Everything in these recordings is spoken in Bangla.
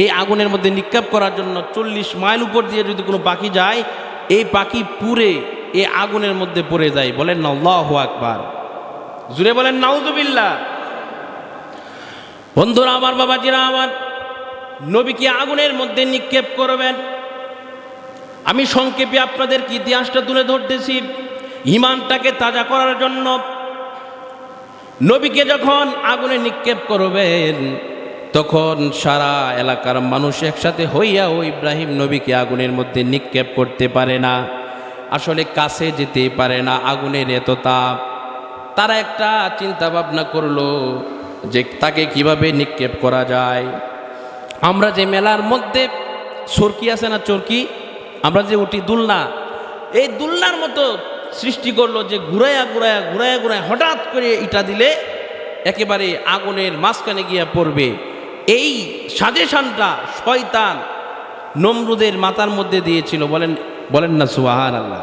এই আগুনের মধ্যে নিক্ষেপ করার জন্য 40 মাইল উপর দিয়ে যদি কোনো পাখি যায়, এই পাখি পুড়ে এই আগুনের মধ্যে পড়ে যায়। বলেন না আল্লাহু আকবার, জুড়ে বলেন নাউজুবিল্লাহ। বন্ধুরা আমার, বাবাজিরা আমার, নবীকে আগুনের মধ্যে নিক্ষেপ করবেন। আমি সংক্ষেপে আপনাদেরকে ইতিহাসটা তুলে ধরতেছি ইমানটাকে তাজা করার জন্য। নবীকে যখন আগুনে নিক্ষেপ করবেন, তখন সারা এলাকার মানুষ একসাথে হইয়া ও ইব্রাহিম নবীকে আগুনের মধ্যে নিক্ষেপ করতে পারে না, আসলে কাছে যেতে পারে না, আগুনের এত তাপ। তারা একটা চিন্তা ভাবনা করলো যে তাকে কিভাবে নিক্ষেপ করা যায়। আমরা যে মেলার মধ্যে চরকি আছে না, চরকি আমরা যে উঠি, দুলনা, এই দুলনার মতো সৃষ্টি করলো যে ঘুরাইয়া ঘুরাইয়া ঘুরাইয়া ঘুরাইয়া হঠাৎ করে ইটা দিলে একেবারে আগুনের মাঝখানে গিয়া পড়বে। এই সাজেশনটা শয়তান নমরুদের মাথার মধ্যে দিয়েছিল। বলেন না সুবহানাল্লাহ।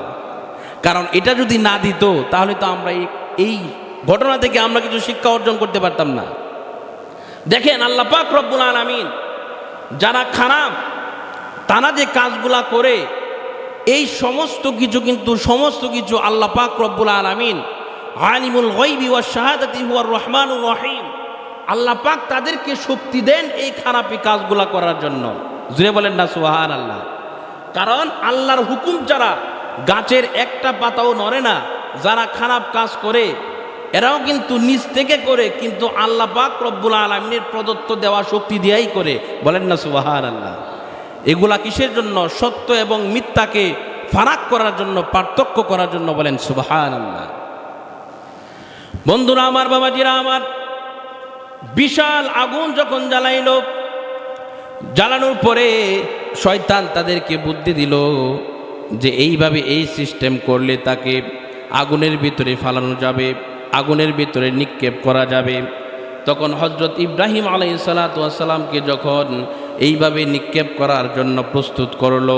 কারণ এটা যদি না দিত তাহলে তো আমরা এই ঘটনা থেকে আমরা কিছু শিক্ষা অর্জন করতে পারতাম না। দেখেন আল্লাহ পাক রব্বুল আলামিন যারা খারাপ, তারা যে কাজগুলা করে, এই সমস্ত কিছু আল্লাহ পাক রব্বুল আলামিন আলিমুল গায়বি ওয়াশ শাহাদাতি হুয়ার রহমানুর রহিম, আল্লাহ পাক তাদেরকে শক্তি দেন এই খারাপি কাজগুলা করার জন্য। জুড়ে বলেন না সুবহানাল্লাহ। কারণ আল্লাহর হুকুম ছাড়া গাছের একটা পাতাও নড়ে না। যারা খারাপ কাজ করে এরাও কিন্তু নিজ থেকে করে, কিন্তু আল্লাহ পাক রব্বুল আলামিনের প্রদত্ত দেওয়া শক্তি দিয়েই করে। বলেন না সুবহানাল্লাহ। এগুলা কিসের জন্য? সত্য এবং মিথ্যাকে ফারাক করার জন্য, পার্থক্য করার জন্য। বলেন সুবহানাল্লাহ। বন্ধুরা আমার, বাবাজিরা আমার, বিশাল আগুন যখন জ্বালাইল, জ্বালানোর পরে শয়তান তাদেরকে বুদ্ধি দিল যে এইভাবে এই সিস্টেম করলে তাকে আগুনের ভিতরে ফালানো যাবে, আগুনের ভিতরে নিক্ষেপ করা যাবে। তখন হযরত ইব্রাহিম আলাইহিস সালাতু ওয়াস সালামকে যখন এইভাবে নিক্ষেপ করার জন্য প্রস্তুত করলো,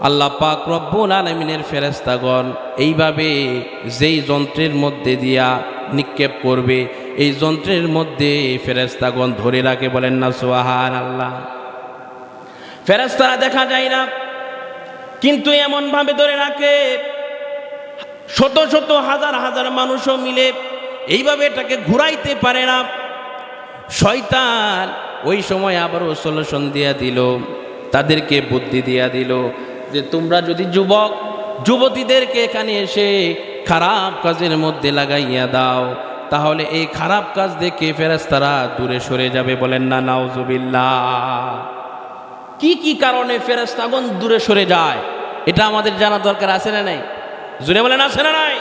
আল্লাহ পাক রব্বুল আলামিনের ফেরেশতাগণ এইভাবে যেই যন্ত্রের মধ্যে দিয়া নিক্ষেপ করবে, এই যন্ত্রের মধ্যে ফেরেশতাগণ ধরে রাখে। বলেন না সুবহানাল্লাহ। ফেরেশতারা দেখা যায় না, কিন্তু এমনভাবে ধরে রাখে শত শত হাজার হাজার মানুষও মিলে এইভাবে এটাকে ঘুরাইতে পারে না। শয়তান ওই সময় আবারও সলিউশন দিয়া দিল, তাদেরকে বুদ্ধি দিয়া দিল যে তোমরা যদি যুবতীদেরকে এখানে এসে খারাপ কাজের মধ্যে লাগাইয়া দাও, তাহলে এই খারাপ কাজ দেখে ফেরেশতারা দূরে সরে যাবে। বলেন না নাউজুবিল্লাহ। কি কি কারণে ফেরেশতাগণ দূরে সরে যায় এটা আমাদের জানা দরকার আছে না নাই? জুড়ে বলেন আছে না নাই?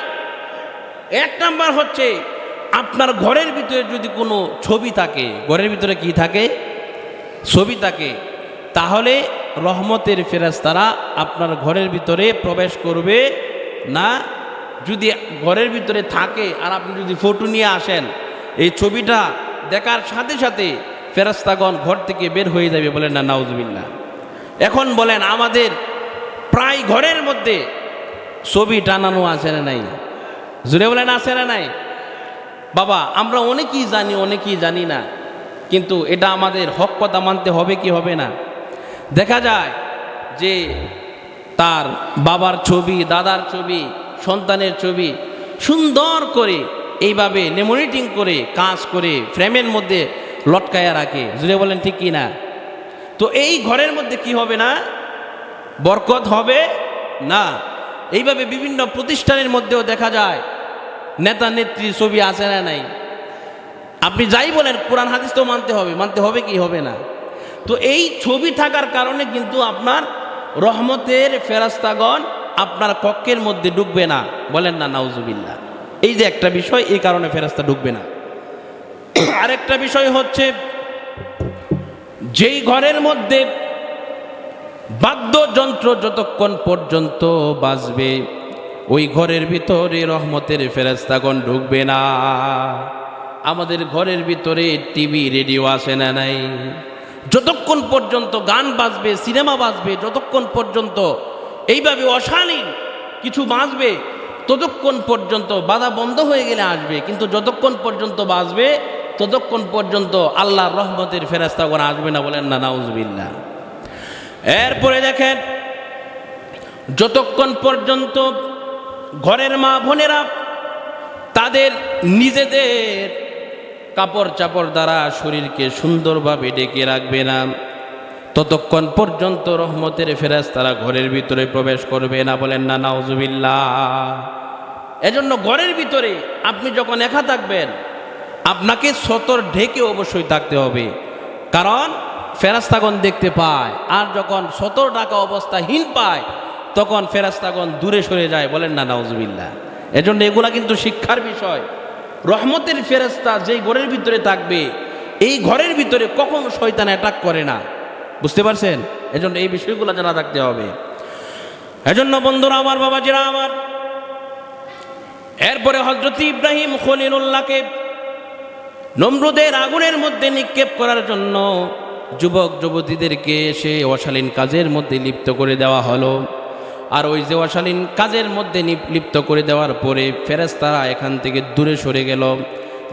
এক নাম্বার হচ্ছে, আপনার ঘরের ভিতরে যদি কোনো ছবি থাকে, ঘরের ভিতরে কি থাকে? ছবি থাকে, তাহলে রহমতের ফেরেশতারা আপনার ঘরের ভিতরে প্রবেশ করবে না। যদি ঘরের ভিতরে থাকে আর আপনি যদি ফটো নিয়ে আসেন, এই ছবিটা দেখার সাথে সাথে ফেরেশতাগণ ঘর থেকে বের হয়ে যাবে। বলেন না নাউজুবিল্লাহ। এখন বলেন আমাদের প্রায় ঘরের মধ্যে ছবি টানানো আছে না নাই? জুড়ে বলেন আছে না নাই? বাবা, আমরা অনেকেই জানি, অনেকেই জানি না, কিন্তু এটা আমাদের হক কথা মানতে হবে কি হবে না? দেখা যায় যে তার বাবার ছবি, দাদার ছবি, সন্তানের ছবি সুন্দর করে এইভাবে লেমিনেটিং করে কাজ করে ফ্রেমের মধ্যে লটকায়া রাখে। জুড়ে বলেন ঠিক কি না? তো এই ঘরের মধ্যে কি হবে না? বরকত হবে না। এইভাবে বিভিন্ন প্রতিষ্ঠানের মধ্যেও দেখা যায় নেতা নেত্রী ছবি আছে না নাই? আপনি যাই বলেন, কোরআন হাদিস তো মানতে হবে কি হবে না? তো এই ছবি থাকার কারণে কিন্তু আপনার রহমতের ফেরেশতাগণ আপনার কক্ষের মধ্যে ঢুকবে না। বলেন না নাউজুবিল্লাহ। এই যে একটা বিষয়, এই কারণে ফেরেশতা ঢুকবে না। আরেকটা বিষয় হচ্ছে, যেই ঘরের মধ্যে বাদ্যযন্ত্র যতক্ষণ পর্যন্ত বাজবে, ওই ঘরের ভিতরে রহমতের ফেরেশতাগণ ঢুকবে না। আমাদের ঘরের ভিতরে টিভি, রেডিও আসে না নাই? যতক্ষণ পর্যন্ত গান বাজবে, সিনেমা বাজবে, যতক্ষণ পর্যন্ত এইভাবে অশালীন কিছু বাজবে, ততক্ষণ পর্যন্ত বাধা বন্ধ হয়ে গেলে আসবে। কিন্তু যতক্ষণ পর্যন্ত বাজবে ততক্ষণ পর্যন্ত আল্লাহর রহমতের ফেরেশতাগণ আসবে না, বলেন না নাউজুবিল্লাহ। এরপরে দেখেন, যতক্ষণ পর্যন্ত ঘরের মা বোনেরা তাদের নিজেদের কাপড় চাপড় দ্বারা শরীরকে সুন্দরভাবে ঢেকে রাখবে না, ততক্ষণ পর্যন্ত রহমতের ফেরেশতারা ঘরের ভিতরে প্রবেশ করবে না, বলেন না নাউজুবিল্লাহ। এজন্য ঘরের ভিতরে আপনি যখন একা থাকবেন আপনাকে সতর ঢেকে অবশ্যই থাকতে হবে, কারণ ফেরেশতাগণ দেখতে পায়। আর যখন সতর ঢাকা অবস্থাহীন পায় তখন ফেরেশতাগণ দূরে সরে যায়, বলেন না নাউজুবিল্লাহ। এজন্য এগুলা কিন্তু শিক্ষার বিষয়। রহমতের ফেরেশতা যেই ঘরের ভিতরে থাকবে এই ঘরের ভিতরে কখনো শয়তান অ্যাটাক করে না, বুঝতে পারছেন? এজন্য এই বিষয়গুলো জানা থাকতে হবে। এজন্য বন্ধুরা আমার, বাবাজিরা আমার, এরপরে হযরত ইব্রাহিম খলিলুল্লাহকে নমরুদের আগুনের মধ্যে নিক্ষেপ করার জন্য যুবক যুবতীদেরকে এসে অশালীন কাজের মধ্যে লিপ্ত করে দেওয়া হলো। আর ওই যে অশালীন কাজের মধ্যে লিপ্ত করে দেওয়ার পরে ফেরেশতারা এখান থেকে দূরে সরে গেল।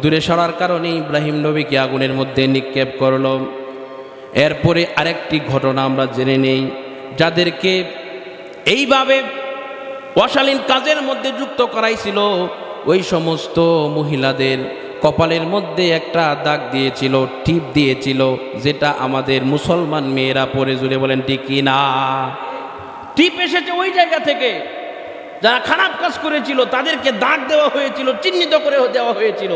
দূরে সরার কারণে ইব্রাহিম নবীকে আগুনের মধ্যে নিক্ষেপ করলো। এরপরে আরেকটি ঘটনা আমরা জেনে নেই, যাদেরকে এইভাবে অশালীন কাজের মধ্যে যুক্ত করাইছিল ওই সমস্ত মহিলাদের কপালের মধ্যে একটা দাগ দিয়েছিল, টিপ দিয়েছিল, যেটা আমাদের মুসলমান মেয়েরা পরে, জুড়ে বলেন ঠিক কি না? টিপ এসেছে ওই জায়গা থেকে, যারা খারাপ কাজ করেছিল তাদেরকে দাগ দেওয়া হয়েছিল, চিহ্নিত করে দেওয়া হয়েছিল।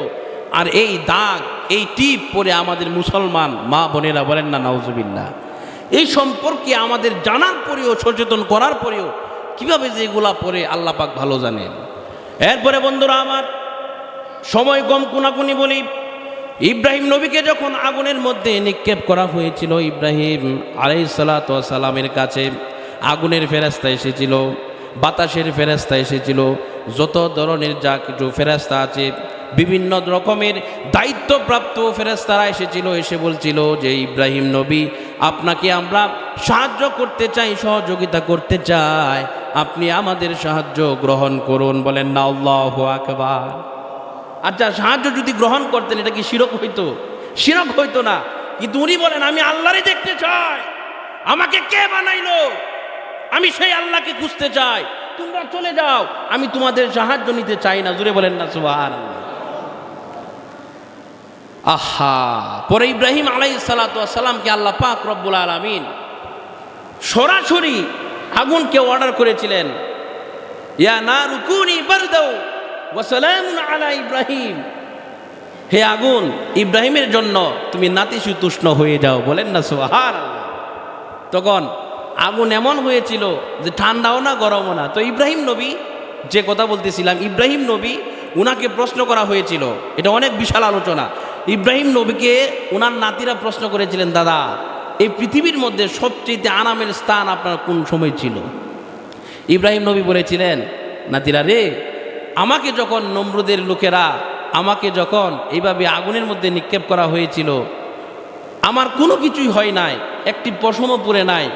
আর এই দাগ, এই টিপ পরে আমাদের মুসলমান মা বোনেরা, বলেন না নাউজুবিল্লাহ। এই সম্পর্কে আমাদের জানার পরেও, সচেতন করার পরেও কিভাবে যে এগুলা পরে আল্লাহ পাক ভালো জানেন। এরপরে বন্ধুরা আমার, সময় কম কোনাকুনি বলি, ইব্রাহিম নবীকে যখন আগুনের মধ্যে নিক্ষেপ করা হয়েছিল, ইব্রাহিম আলাইহিস সালাতু ওয়াস সালামের কাছে আগুনের ফেরেশতা এসেছিল, বাতাসের ফেরেশতা এসেছিল, যত ধরনের যা কিছু ফেরেশতা আছে, বিভিন্ন রকমের দায়িত্বপ্রাপ্ত ফেরেশতারা এসেছিল। এসে বলছিল যে ইব্রাহিম নবী, আপনাকে আমরা সাহায্য করতে চাই, সহযোগিতা করতে চাই, আপনি আমাদের সাহায্য গ্রহণ করুন, বলেন না আল্লাহু আকবার। আচ্ছা, সাহায্য যদি গ্রহণ করতেন এটা কি শিরক হইতো? শিরক হইতো না। কিন্তু উনি বলেন আমি আল্লাহরই দেখতে চাই, আমাকে কে বানাইলো, আমি সেই আল্লাহকে খুঁজতে চাই, তোমরা চলে যাও, আমি তোমাদের সাহায্য নিতে চাই না, জুড়ে বলেন না সুবহানাল্লাহ। আহা, পরে ইব্রাহিম আলাইহিস সালাতু ওয়াস সালামকে আল্লাহ পাক রব্বুল আলামিন সরাসরি আগুনকে অর্ডার করেছিলেন, ইয়া নারু কুনি বারদাও ওয়া সালামুন আলা ইব্রাহিম, হে আগুন ইব্রাহিমের জন্য তুমি নাতিশীতোষ্ণ হয়ে যাও, বলেন না সুবহানাল্লাহ। তখন আগুন এমন হয়েছিল যে ঠান্ডাও না গরমও না। তো ইব্রাহিম নবী, যে কথা বলতেছিলাম, ইব্রাহিম নবী উনাকে প্রশ্ন করা হয়েছিল, এটা অনেক বিশাল আলোচনা। ইব্রাহিম নবীকে ওনার নাতিরা প্রশ্ন করেছিলেন, দাদা এই পৃথিবীর মধ্যে সবচেয়ে আরামের স্থান আপনার কোন সময় ছিল? ইব্রাহিম নবী বলেছিলেন, নাতিরা রে, আমাকে যখন নমরুদের লোকেরা আমাকে যখন এইভাবে আগুনের মধ্যে নিক্ষেপ করা হয়েছিল, আমার কোনো কিছুই হয় নাই, একটি পশমও পরে নাই।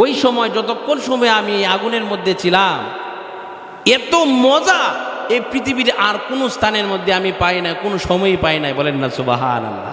ওই সময় যতক্ষণ সময় আমি আগুনের মধ্যে ছিলাম, এত মজা এই পৃথিবীর আর কোনো স্থানের মধ্যে আমি পাই না, কোনো সময়ই পাই নাই, বলেন না সুবহানাল্লাহ।